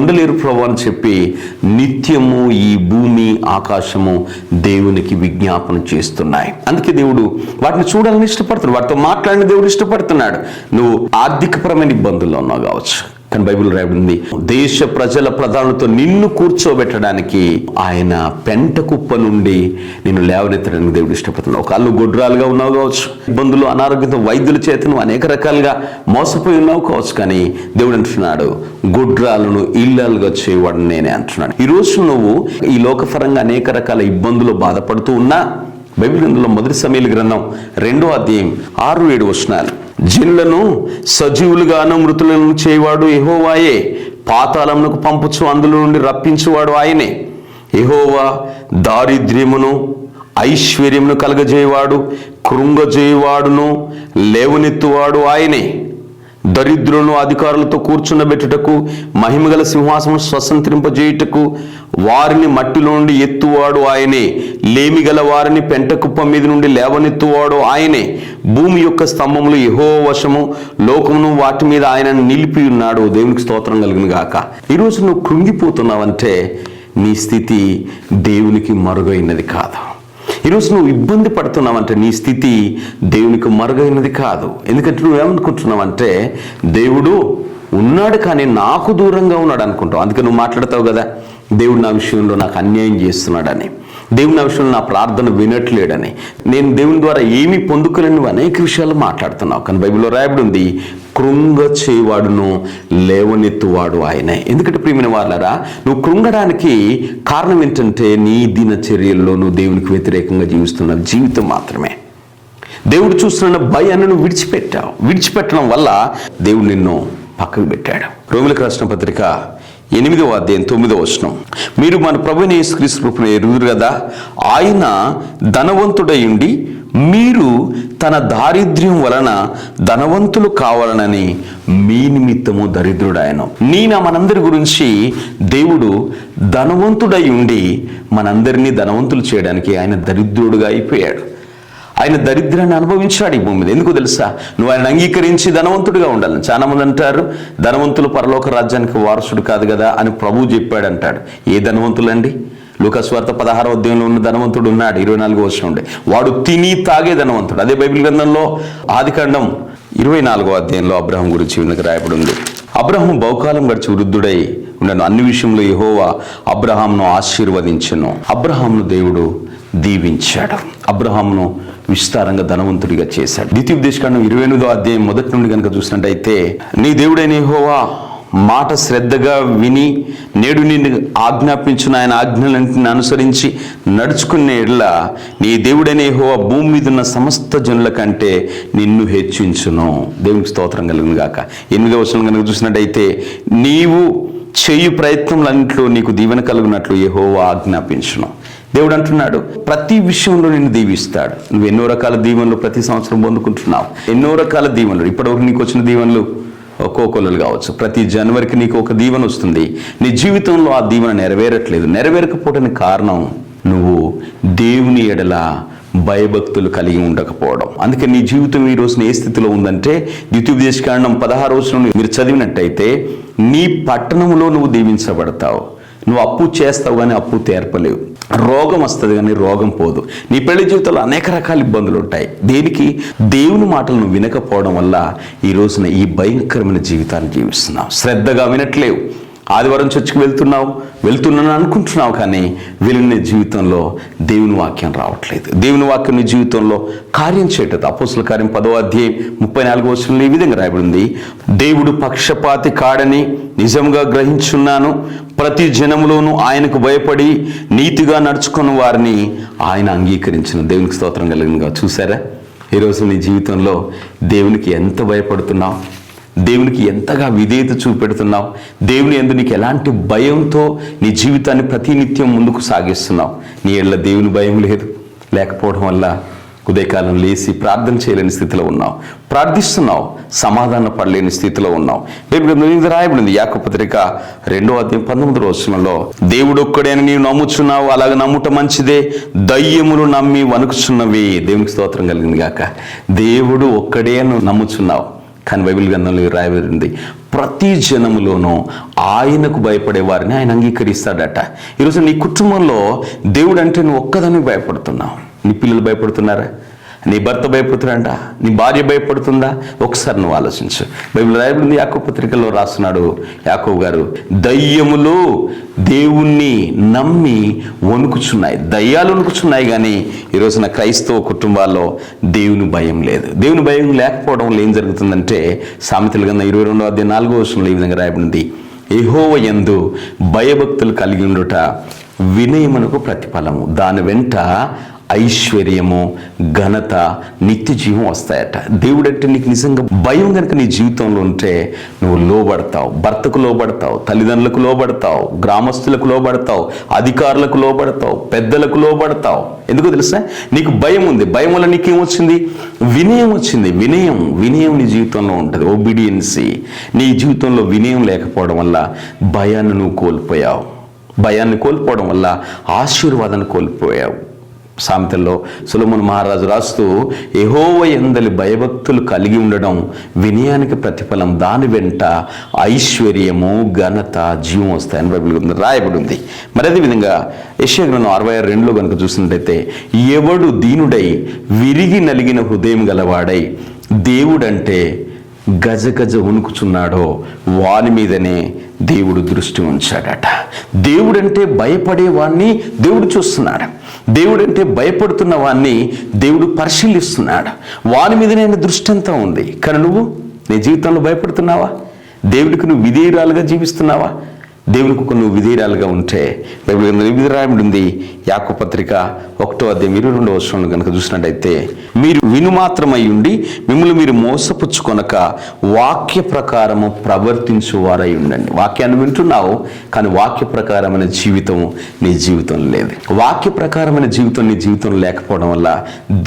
ఉండలేరు ప్రభు అని చెప్పి నిత్యము ఈ భూమి ఆకాశము దేవునికి విజ్ఞాపన చేస్తున్నాయి. అందుకే దేవుడు వాటిని చూడాలని ఇష్టపడుతున్నాడు, వాటితో మాట్లాడిన దేవుడు ఇష్టపడుతున్నాడు. నువ్వు ఆర్థికపరమైన ఇబ్బందుల్లో ఉన్నావు కావచ్చు, కానీ బైబిల్ రాయబడింది దేశ ప్రజల ప్రధానులతో నిన్ను కూర్చోబెట్టడానికి ఆయన పెంట కుప్ప నుండి నిన్ను లేవనెత్తడానికి దేవుడు ఇష్టపడుతున్నాడు. ఒకళ్ళు గొడ్రాలుగా ఉన్నావు కావచ్చు, ఇబ్బందులు అనారోగ్యంతో వైద్యుల చేత నువ్వు అనేక రకాలుగా మోసపోయి ఉన్నావు కావచ్చు, కానీ దేవుడు అంటున్నాడు గొడ్రాలను ఇళ్ళలుగా చేయవాడు నేనే అంటున్నాడు. ఈ రోజు నువ్వు ఈ లోకపరంగా అనేక రకాల ఇబ్బందులు బాధపడుతూ ఉన్నా బైబిల్ గ్రంథంలో మొదటి సమూయేలు గ్రంథం 2వ అధ్యాయం 6-7 వచనాలు, జనులను సజీవులుగాను మృతులను చేయవాడు యెహోవాయే, పాతాళమునకు పంపుచు అందులో నుండి రప్పించువాడు ఆయనే. యెహోవా దారిద్ర్యమును ఐశ్వర్యమును కలగజేయవాడు, కృంగజేయవాడును లేవనెత్తువాడు ఆయనే. దరిద్రులను అధికారులతో కూర్చుండబెట్టుటకు, మహిమగల సింహాసనం స్వతంత్రింపజేయుటకు వారిని మట్టిలో నుండి ఎత్తువాడు ఆయనే. లేమిగల వారిని పెంటకుప్ప మీద నుండి లేవనెత్తువాడు ఆయనే. భూమి యొక్క స్తంభములు యెహోవా వశము, లోకమును వాటి మీద ఆయన నిలిపి ఉన్నాడు. దేవునికి స్తోత్రం కలుగును గాక. ఈరోజు నువ్వు కృంగిపోతున్నావంటే నీ స్థితి దేవునికి మరుగైనది కాదు. ఈరోజు నువ్వు ఇబ్బంది పడుతున్నావంటే నీ స్థితి దేవునికి మరుగైనది కాదు. ఎందుకంటే నువ్వేమనుకుంటున్నావంటే దేవుడు ఉన్నాడు కానీ నాకు దూరంగా ఉన్నాడు అనుకుంటావు. అందుకే నువ్వు మాట్లాడతావు కదా, దేవుడు నా విషయంలో నాకు అన్యాయం చేస్తున్నాడని, దేవుడు నా విషయంలో నా ప్రార్థన వినట్లేడని, నేను దేవుని ద్వారా ఏమీ పొందుకోలేని నువ్వు అనేక విషయాలు మాట్లాడుతున్నావు. కానీ బైబిల్లో రాయబడి ఉంది కృంగ చేయవాడును లేవనెత్తువాడు ఆయనే. ఎందుకంటే ప్రియమైన వాళ్ళారా, నువ్వు కృంగడానికి కారణం ఏంటంటే నీ దినచర్యల్లో నువ్వు దేవునికి వ్యతిరేకంగా జీవిస్తున్న జీవితం మాత్రమే. దేవుడు చూస్తున్న భయాన్ని నువ్వు విడిచిపెట్టడం వల్ల దేవుడు నిన్ను పక్కకు పెట్టాడు. రోమీయులకు రాసిన పత్రిక 8వ అధ్యాయం 9వ వచనం, మీరు మన ప్రభువైన యేసుక్రీస్తు కృపను ఎరుగుదురు కదా, ఆయన ధనవంతుడై ఉండి మీరు తన దారిద్ర్యం వలన ధనవంతులు కావాలనని మీ నిమిత్తము దరిద్రుడాయను. మనందరి గురించి దేవుడు ధనవంతుడై ఉండి మనందరినీ ధనవంతులు చేయడానికి ఆయన దరిద్రుడుగా అయిపోయాడు. ఆయన దరిద్రాన్ని అనుభవించాడు ఈ భూమి మీద. ఎందుకు తెలుసా? నువ్వు ఆయన అంగీకరించి ధనవంతుడిగా ఉండాలని. చాలా మంది అంటారు ధనవంతులు పరలోక రాజ్యానికి వారసుడు కాదు కదా అని ప్రభువు చెప్పాడు అంటాడు. ఏ ధనవంతులండి? లూకాసు వార్త 16వ అధ్యాయంలో ఉన్న ధనవంతుడు ఉన్నాడు, 24వ వచనం ఉండే వాడు తిని తాగే ధనవంతుడు. అదే బైబిల్ గ్రంథంలో ఆదికాండం 24వ అధ్యాయంలో అబ్రహాం గురించి వినక రాయబడి ఉంది. అబ్రహాము బహుకాలం గడిచి వృద్ధుడై ఉండను, అన్ని విషయంలో యెహోవా అబ్రహామును ఆశీర్వదించెను. అబ్రహామును దేవుడు దీవించాడు, అబ్రహామును విస్తారంగా ధనవంతుడిగా చేశాడు. ద్వితీయోపదేశకాండం 28వ అధ్యాయం 1 నుండి కనుక చూసినట్టయితే, నీ దేవుడైన యెహోవా మాట శ్రద్ధగా విని నేడు నిన్ను ఆజ్ఞాపించిన ఆయన ఆజ్ఞలన్నింటిని అనుసరించి నడుచుకునే ఎడల నీ దేవుడైన యెహోవా భూమి మీద ఉన్న సమస్త జనుల కంటే నిన్ను హెచ్చించును. దేవునికి స్తోత్రం కలుగును గాక. 8వ వచనం కనుక చూసినట్టయితే, నీవు చేయు ప్రయత్నములన్నింటిలో నీకు దీవెన కలుగునట్లు యెహోవా ఆజ్ఞాపించును. దేవుడు అంటున్నాడు ప్రతి విషయంలో నిన్ను దీవిస్తాడు. నువ్వు ఎన్నో రకాల దీవెనలు ప్రతి సంవత్సరం పొందుకుంటున్నావు, ఎన్నో రకాల దీవెనలు. ఇప్పటివరకు నీకు వచ్చిన దీవెనలు ఒక్కొక్కరు కావచ్చు. ప్రతి జనవరికి నీకు ఒక దీవెన వస్తుంది. నీ జీవితంలో ఆ దీవెన నెరవేరట్లేదు. నెరవేరకపోవడానికి కారణం నువ్వు దేవుని ఎడల భయభక్తులు కలిగి ఉండకపోవడం. అందుకే నీ జీవితం ఈ రోజున ఏ స్థితిలో ఉందంటే, ద్వితీయోపదేశకాండం 16వ వచనం మీరు చదివినట్టయితే, నీ పట్టణంలో నువ్వు దీవించబడతావు. నువ్వు అప్పు చేస్తావు కానీ అప్పు తీర్పలేవు. రోగం వస్తుంది కానీ రోగం పోదు. నీ పెళ్లి జీవితంలో అనేక రకాల ఇబ్బందులు ఉంటాయి. దేనికి? దేవుని మాటలు నువ్వు వినకపోవడం వల్ల ఈ రోజున ఈ భయంకరమైన జీవితాన్ని జీవిస్తున్నావు. శ్రద్ధగా వినట్లేవు. ఆదివారం చర్చికి వెళ్తున్నాను అనుకుంటున్నావు కానీ వెళ్ళిన జీవితంలో దేవుని వాక్యం రావట్లేదు. దేవుని వాక్యం నీ జీవితంలో కార్యం చేయటం. అపోస్తలుల కార్యం 10వ అధ్యాయం 34వ వచనంలో ఈ విధంగా రాయబడింది, దేవుడు పక్షపాతి కాడని నిజంగా గ్రహించున్నాను, ప్రతి జనములోనూ ఆయనకు భయపడి నీతిగా నడుచుకున్న వారిని ఆయన అంగీకరించిన. దేవునికి స్తోత్రం కలుగునుగా. చూసారా ఈరోజు నీ జీవితంలో దేవునికి ఎంత భయపడుతున్నావు, దేవునికి ఎంతగా విధేయత చూపెడుతున్నావు, దేవుని యందు నీకు ఎలాంటి భయంతో నీ జీవితాన్ని ప్రతినిత్యం ముందుకు సాగిస్తున్నావు. నీ ఎడల దేవుని భయం లేకపోవడం వల్ల ఉదయకాలం లేచి ప్రార్థన చేయలేని స్థితిలో ఉన్నావు, ప్రార్థిస్తున్నావు, సమాధాన పడలేని స్థితిలో ఉన్నావు. బైబిల్ రాయబడింది యాకోబు పత్రిక 2వ అధ్యాయం 19వ వచనంలో, దేవుడు ఒక్కడే అని నీవు నమ్ముచున్నావు, అలాగ నమ్ముట మంచిదే, దయ్యములు నమ్మి వణుకుచున్నవి. దేవునికి స్తోత్రం కలిగింది గాక. దేవుడు ఒక్కడే అని నమ్ముచున్నావు, కానీ బైబిల్ గ్రంథంలో రాయబడింది ప్రతి జనములోనూ ఆయనకు భయపడే వారిని ఆయన అంగీకరిస్తాడట. ఈరోజు నీ కుటుంబంలో దేవుడు అంటే నువ్వు ఒక్కదానికి భయపడుతున్నావు. నీ పిల్లలు భయపడుతున్నారా? నీ భర్త భయపడుతున్నాడా? నీ భార్య భయపడుతుందా? ఒకసారి నువ్వు ఆలోచించు. బైబిల్ రాయబడింది, యాకోబు పత్రికలో రాస్తున్నాడు యాకోబు గారు, దయ్యములు దేవుణ్ణి నమ్మి వణుకుచున్నాయి. దయ్యాలు వణుకుచున్నాయి, కానీ ఈరోజున క్రైస్తవ కుటుంబాల్లో దేవుని భయం లేదు. దేవుని భయం లేకపోవడం వల్ల ఏం జరుగుతుందంటే, సామెతల గ్రంథం 22:4 ఈ విధంగా రాయబడింది, యెహోవా యందు భయభక్తులు కలిగి ఉండుట వినయమునకు ప్రతిఫలము, దాని వెంట ఐశ్వర్యము, ఘనత, నిత్య జీవం వస్తాయట. దేవుడంటే నీకు నిజంగా భయం కనుక నీ జీవితంలో ఉంటే నువ్వు లోబడతావు. భర్తకు లోబడతావు, తల్లిదండ్రులకు లోబడతావు, గ్రామస్తులకు లోబడతావు, అధికారులకు లోబడతావు, పెద్దలకు లోబడతావు. ఎందుకో తెలుసా? నీకు భయం ఉంది. భయం వల్ల నీకేమొచ్చింది? వినయం వచ్చింది. వినయం నీ జీవితంలో ఉంటుంది. ఒబీడియన్సీ. నీ జీవితంలో వినయం లేకపోవడం వల్ల భయాన్ని నువ్వు కోల్పోయావు. భయాన్ని కోల్పోవడం వల్ల ఆశీర్వాదాన్ని కోల్పోయావు. సామెతల్లో సొలొమోను మహారాజు రాస్తూ, యెహోవా యందలి భయభక్తులు కలిగి ఉండడం వినయానికి ప్రతిఫలం, దాని వెంట ఐశ్వర్యము, ఘనత, జీవం వస్తాయని బైబిల్ రాయబడి ఉంది. మరి అదేవిధంగా యెషయా గ్రంథం 66:2 కనుక చూసినట్టయితే, ఎవడు దీనుడై విరిగి నలిగిన హృదయం గలవాడై దేవుడంటే గజగజ వణుకుచున్నాడో వాని మీదనే దేవుడు దృష్టి ఉంచాడట. దేవుడంటే భయపడే వాణ్ణి దేవుడు చూస్తున్నాడు. దేవుడంటే భయపడుతున్న వాణ్ణి దేవుడు పరిశీలిస్తున్నాడు. వాని మీదనే ఆయన దృష్టి అంతా ఉంది. కానీ నువ్వు నీ జీవితంలో భయపడుతున్నావా? దేవుడికి నువ్వు విధేయురాలుగా జీవిస్తున్నావా? దేవునికి నువ్వు విధేయురాలుగా ఉంటే బైబిల్ రాయబడింది, యాకోబు పత్రిక 1:22 కనుక చూసినట్టయితే, మీరు విను మాత్రమై ఉండి మిమ్మల్ని మీరు మోసపుచ్చుకొనక వాక్య ప్రకారము ప్రవర్తించువారై ఉండండి. వాక్యాన్ని వింటున్నావు, కానీ వాక్య ప్రకారమైన జీవితం నీ జీవితంలో లేదు. వాక్య ప్రకారమైన జీవితం నీ జీవితంలో లేకపోవడం వల్ల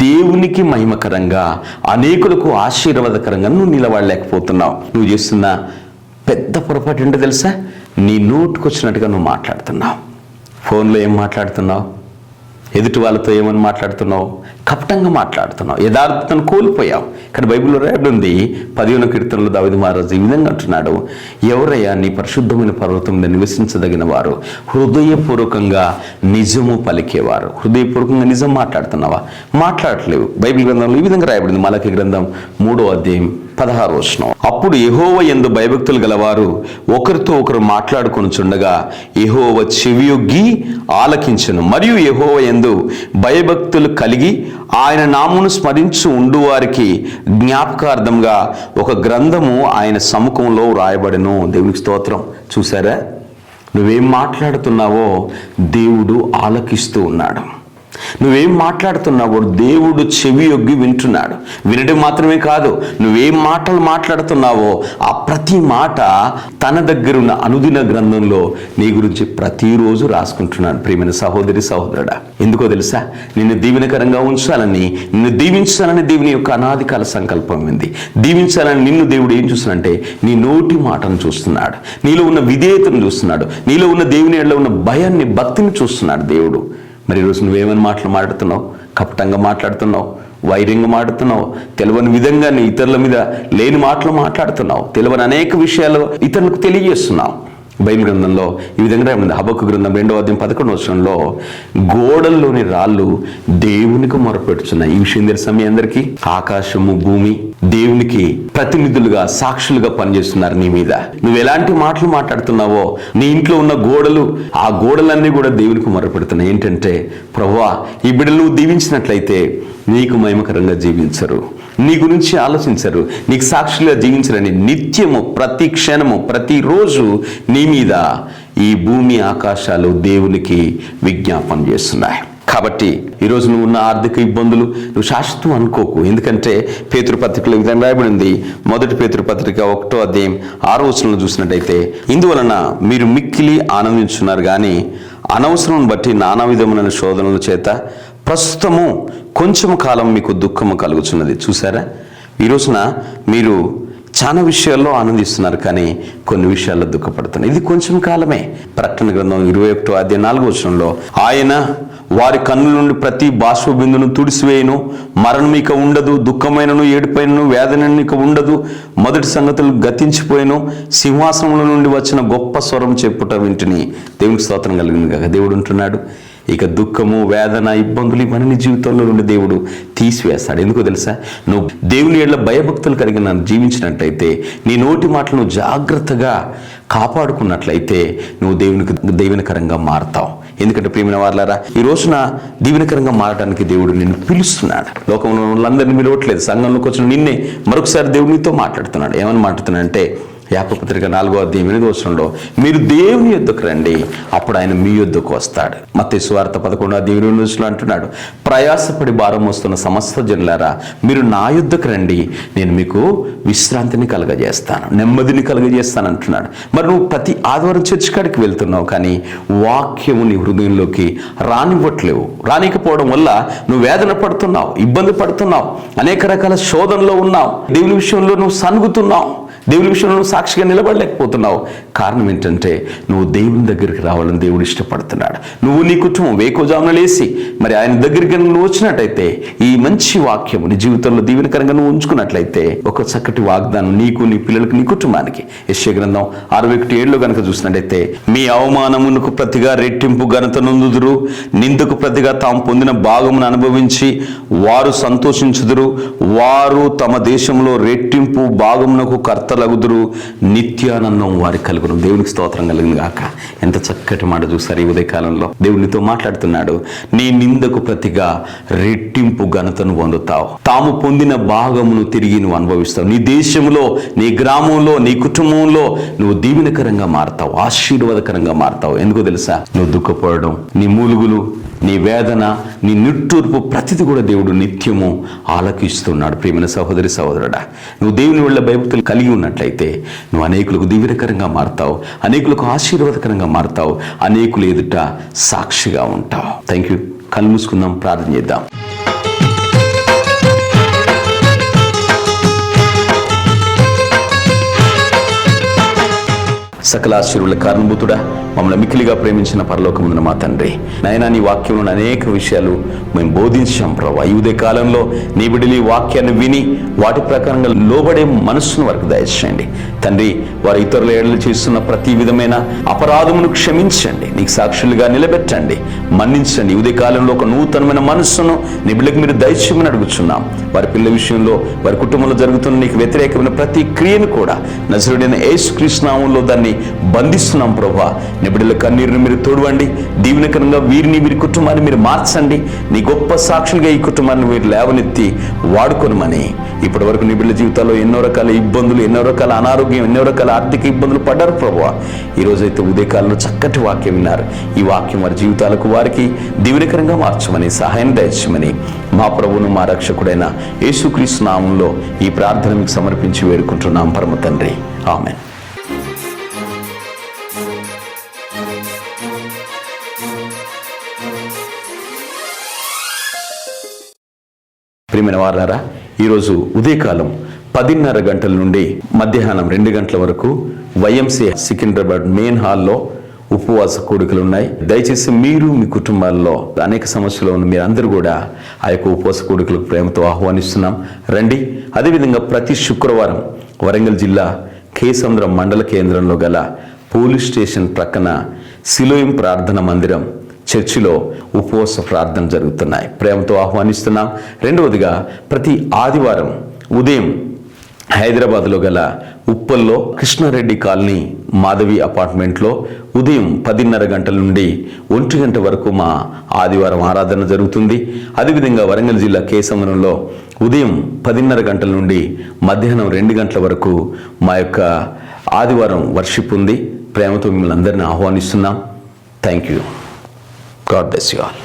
దేవునికి మహిమకరంగా, అనేకులకు ఆశీర్వాదకరంగా నువ్వు నిలబడలేకపోతున్నావు. నువ్వు చేస్తున్న పెద్ద పొరపాటు ఏంటో తెలుసా? నీ నోటుకొచ్చినట్టుగా నువ్వు మాట్లాడుతున్నావు. ఫోన్లో ఏం మాట్లాడుతున్నావు? ఎదుటి వాళ్ళతో ఏమని మాట్లాడుతున్నావు? కపటంగా మాట్లాడుతున్నావు. యథార్థతను కోల్పోయావు. కానీ బైబిల్లో రాయబడింది, 10వ కీర్తనలో దావీదు మహారాజు ఈ విధంగా అంటున్నాడు, ఎవరయ్యా నీ పరిశుద్ధమైన పర్వతం మీద నివసించదగిన వారు? హృదయపూర్వకంగా నిజము పలికేవారు. హృదయపూర్వకంగా నిజం మాట్లాడుతున్నావా? మాట్లాడట్లేవు. బైబిల్ గ్రంథంలో ఈ విధంగా రాయబడింది, మలాకి గ్రంథం 3:16. అప్పుడు యెహోవా యందు భయభక్తులు గలవారు ఒకరితో ఒకరు మాట్లాడుకొనుచుండగా యెహోవా చెవియొగ్గి ఆలకించెను. మరియు యెహోవా యందు భయభక్తులు కలిగి ఆయన నామమును స్మరించు ఉండు వారికి జ్ఞాపకార్థంగా ఒక గ్రంథము ఆయన సముఖంలో రాయబడెను. దేవునికి స్తోత్రం. చూసారా? నువ్వేం మాట్లాడుతున్నావో దేవుడు ఆలకిస్తూ ఉన్నాడు. నువ్వేం మాట్లాడుతున్నావో దేవుడు చెవి యొగ్గి వింటున్నాడు. వినడం మాత్రమే కాదు, నువ్వేం మాటలు మాట్లాడుతున్నావో ఆ ప్రతి మాట తన దగ్గరున్న అనుదిన గ్రంథంలో నీ గురించి ప్రతిరోజు రాసుకుంటున్నాడు. ప్రియమైన సహోదరి సహోదరుడా, ఎందుకో తెలుసా? నిన్ను దీవెనకరంగా ఉంచాలని, నిన్ను దీవించాలని దేవుని యొక్క అనాదికాల సంకల్పం ఉంది. దీవించాలని నిన్ను దేవుడు ఏం చూస్తున్నాడంటే నీ నోటి మాటను చూస్తున్నాడు, నీలో ఉన్న విధేయతను చూస్తున్నాడు, నీలో ఉన్న దేవుని ఎడల ఉన్న భయాన్ని, భక్తిని చూస్తున్నాడు దేవుడు. మరి ఈరోజు నువ్వేమని మాట్లాడుతున్నావు? కపటంగా మాట్లాడుతున్నావు, వైర్యంగా మాట్లాడుతున్నావు, తెలియని విధంగా నీ ఇతరుల మీద లేని మాటలు మాట్లాడుతున్నావు, తెలియని అనేక విషయాలు ఇతరులకు తెలియజేస్తున్నావు. బైబిల్ గ్రంథంలో ఈ విధంగా ఉంది, హబక్కు గ్రంథం 2:11 గోడల్లోని రాళ్ళు దేవునికి మొరపెడుతున్నాయి. ఈ విషయం తెలుసా మీ అందరికీ? ఆకాశము, భూమి దేవునికి ప్రతినిధులుగా, సాక్షులుగా పనిచేస్తున్నారు నీ మీద. నువ్వు ఎలాంటి మాటలు మాట్లాడుతున్నావో నీ ఇంట్లో ఉన్న గోడలు, ఆ గోడలన్నీ కూడా దేవునికి మొరపెడుతున్నాయి. ఏంటంటే, ప్రభువా ఈ బిడ్డలు నువ్వు దీవించినట్లయితే నీకు మహిమకరంగా జీవించరు, నీ గురించి ఆలోచించరు, నీకు సాక్షులుగా జీవించరని నిత్యము, ప్రతి క్షణము, ప్రతిరోజు నీ మీద ఈ భూమి ఆకాశాలు దేవునికి విజ్ఞాపన చేస్తున్నాయి. కాబట్టి ఈరోజు నువ్వు ఉన్న ఆర్థిక ఇబ్బందులు నువ్వు శాశ్వతం అనుకోకు. ఎందుకంటే పేతురు పత్రికలో ఈ విధంగా రాయబడింది, 1 పేతురు పత్రిక 1:6 చూసినట్టయితే, ఇందువలన మీరు మిక్కిలి ఆనందించున్నారు కానీ అనవసరం బట్టి నానా విధములైన శోధనల చేత ప్రస్తుతము కొంచెము కాలం మీకు దుఃఖము కలుగుతున్నది. చూసారా? ఈ రోజున మీరు చాలా విషయాల్లో ఆనందిస్తున్నారు, కానీ కొన్ని విషయాల్లో దుఃఖపడుతున్నారు. ఇది కొంచెం కాలమే. ప్రకటన గ్రంథం 21:4 ఆయన వారి కన్నుల నుండి ప్రతి బాష్ప బిందును తుడిసివేయను, మరణం ఇక ఉండదు, దుఃఖమైనను ఏడుపైనను వేదనను ఇక ఉండదు, మొదటి సంగతులు గతించిపోయాను, సింహాసనంలో నుండి వచ్చిన గొప్ప స్వరం చెప్పుట వింటిని. దేవునికి స్తోత్రం కలిగింది కాక. దేవుడు ఉంటున్నాడు, ఇక దుఃఖము, వేదన, ఇబ్బందులు ఇవన్నీ జీవితంలో నుండి దేవుడు తీసివేస్తాడు. ఎందుకో తెలుసా? నువ్వు దేవుని ఎడల భయభక్తులు కలిగి నన్ను జీవించినట్లయితే, నీ నోటి మాటలు నువ్వు జాగ్రత్తగా కాపాడుకున్నట్లయితే నువ్వు దీవెనకరంగా మారతావు. ఎందుకంటే ప్రియమైన వారలారా, ఈ రోజున దీవెనకరంగా మారడానికి దేవుడు నిన్ను పిలుస్తున్నాడు. లోకంలో వాళ్ళందరినీ పిలవట్లేదు, సంఘంలోకి వచ్చిన నిన్నే మరొకసారి దేవుడు నీతో మాట్లాడుతున్నాడు. ఏమని మాట్లాడుతున్నాడంటే, యాకోబు పత్రిక 4:8 మీరు దేవుని యొద్దకు రండి, అప్పుడు ఆయన మీ యొద్దకు వస్తాడు. మత్తయి సువార్త 11:20 అంటున్నాడు, ప్రయాసపడి భారం మోస్తున్న సమస్త జనులారా మీరు నా యొద్దకు రండి, నేను మీకు విశ్రాంతిని కలగజేస్తాను, నెమ్మదిని కలగజేస్తాను అంటున్నాడు. మరి నువ్వు ప్రతి ఆదివారం చర్చి కాడికి వెళ్తున్నావు, కానీ వాక్యము నీ హృదయంలోకి రానివ్వట్లేవు. రానికపోవడం వల్ల నువ్వు వేదన పడుతున్నావు, ఇబ్బంది పడుతున్నావు, అనేక రకాల శోధనలో ఉన్నావు, దేవుని విషయంలో నువ్వు సనుగుతున్నావు, దేవుని విషయంలో నువ్వు సాక్షిగా నిలబడలేకపోతున్నావు. కారణం ఏంటంటే నువ్వు దేవుని దగ్గరికి రావాలని దేవుడు ఇష్టపడుతున్నాడు. నువ్వు నీ కుటుంబం వేకోజామున లేసి మరి ఆయన దగ్గరికి నువ్వు వచ్చినట్టయితే, ఈ మంచి వాక్యం నీ జీవితంలో దీవెనకరంగా నువ్వు ఉంచుకున్నట్లయితే, ఒక చక్కటి వాగ్దానం నీకు, నీ పిల్లలకు, నీ కుటుంబానికి. యెషయా గ్రంథం 61:7 కనుక చూసినట్టయితే, మీ అవమానమునకు ప్రతిగా రెట్టింపు ఘనత నొందుదురు, నిందకు ప్రతిగా తాము పొందిన భాగమును అనుభవించి వారు సంతోషించుదురు, వారు తమ దేశంలో రెట్టింపు భాగమునకు కర్తలగుదురు, నిత్యానందం వారి కలుగును. దేవునికి స్తోత్రం కలిగింది గాక. ఎంత చక్కటి మాట చూస్తారు ఈ ఉదయకాలంలో. దేవునితో మాట్లాడుతున్నాడు, నీ నిందకు ప్రతిగా రెట్టింపు ఘనతను పొందుతావు, తాము పొందిన భాగమును తిరిగి నువ్వు అనుభవిస్తావు. నీ దేశంలో, నీ గ్రామంలో, నీ కుటుంబంలో నువ్వు దీవెనకరంగా మారతావు, ఆశీర్వాదకరంగా మారతావు. ఎందుకో తెలుసా? నువ్వు దుఃఖపడడం, నీ మూలుగులు, నీ వేదన, నీ నిట్టూర్పు ప్రతిది కూడా దేవుడు నిత్యము ఆలకిస్తున్నాడు. ప్రియమైన సహోదరి సహోదరుడా, నువ్వు దేవుని వల్ల భయభక్తులు కలిగి ఉన్నట్లయితే నువ్వు అనేకులకు దీవెనకరంగా మారతావు, అనేకులకు ఆశీర్వాదకరంగా మారతావు, అనేకులు ఎదుట సాక్షిగా ఉంటావు. Thank you. కళ్ళు మూసుకుందాం, ప్రార్థన చేద్దాం. సకల ఆశీర్వాదాల కారణభూతుడా, మమ్మల్ని మిక్కిలిగా ప్రేమించిన పరలోకమున్న మా తండ్రి, నాయనా నీ వాక్యంలో అనేక విషయాలు మేము బోధించాం ప్రభా. ఈ ఉదయ కాలంలో నీ బిడ్డలు ఈ వాక్యాన్ని విని వాటి ప్రకారంగా లోబడే మనస్సును వారికి దయచేయండి తండ్రి. వారు ఇతరుల ఏడలు చేస్తున్న ప్రతి విధమైన అపరాధమును క్షమించండి, నీకు సాక్షులుగా నిలబెట్టండి, మన్నించండి. ఈ ఉదయ కాలంలో ఒక నూతనమైన మనస్సును నీ బిడ్డలకు మీరు దయచేయమని అడుగుతున్నాం. వారి పిల్లల విషయంలో, వారి కుటుంబంలో జరుగుతున్న నీకు వ్యతిరేకమైన ప్రతి క్రియను కూడా నజరుడైన యేసుక్రీస్తు నామములో దాన్ని బంధిస్తున్నాం ప్రభా. నీ బిడ్డల కన్నీరుని మీరు తోడవండి, దీవెనకరంగా వీరిని, వీరి కుటుంబాన్ని మీరు మార్చండి. నీ గొప్ప సాక్షులుగా ఈ కుటుంబాన్ని మీరు లేవనెత్తి వాడుకొనమని. ఇప్పటి వరకు నీ బిడ్డల జీవితాల్లో ఎన్నో రకాల ఇబ్బందులు, ఎన్నో రకాల అనారోగ్యం, ఎన్నో రకాల ఆర్థిక ఇబ్బందులు పడ్డారు ప్రభువా. ఈరోజైతే ఉదయకాలంలో చక్కటి వాక్యం విన్నారు. ఈ వాక్యం వారి జీవితాలకు, వారికి దీవెనకరంగా మార్చమని, సహాయం దయచేయమని మా ప్రభువును, మా రక్షకుడైన యేసుక్రీస్తు నామంలో ఈ ప్రార్థన మీకు సమర్పించి వేడుకుంటున్నాం పరమ తండ్రి. ఆమేన్. ప్రియమైన వారలారా, ఈరోజు ఉదయకాలం 10:30 గంటల నుండి మధ్యాహ్నం 2 గంటల వరకు వైఎంసీ సికింద్రాబాద్ మెయిన్ హాల్లో ఉపవాస కూడికలు ఉన్నాయి. దయచేసి మీరు, మీ కుటుంబాల్లో అనేక సమస్యలు ఉన్న మీరందరూ కూడా ఆ యొక్క ఉపవాస కూడికలకు ప్రేమతో ఆహ్వానిస్తున్నాం, రండి. అదేవిధంగా ప్రతి శుక్రవారం వరంగల్ జిల్లా కేసముద్రం మండల కేంద్రంలో గల పోలీస్ స్టేషన్ ప్రక్కన సిలోయం ప్రార్థన మందిరం చర్చిలో ఉపవాస ప్రార్థన జరుగుతున్నాయి, ప్రేమతో ఆహ్వానిస్తున్నాం. రెండవదిగా ప్రతి ఆదివారం ఉదయం హైదరాబాద్లో గల ఉప్పల్లో కృష్ణారెడ్డి కాలనీ మాధవి అపార్ట్మెంట్లో ఉదయం 10:30 గంటల నుండి 1 గంట వరకు మా ఆదివారం ఆరాధన జరుగుతుంది. అదేవిధంగా వరంగల్ జిల్లా కేసముద్రంలో ఉదయం 10:30 గంటల నుండి మధ్యాహ్నం 2 గంటల వరకు మా యొక్క ఆదివారం వర్షిప్ ఉంది. ప్రేమతో మిమ్మల్ని అందరినీ ఆహ్వానిస్తున్నాం. Thank you. God bless you all.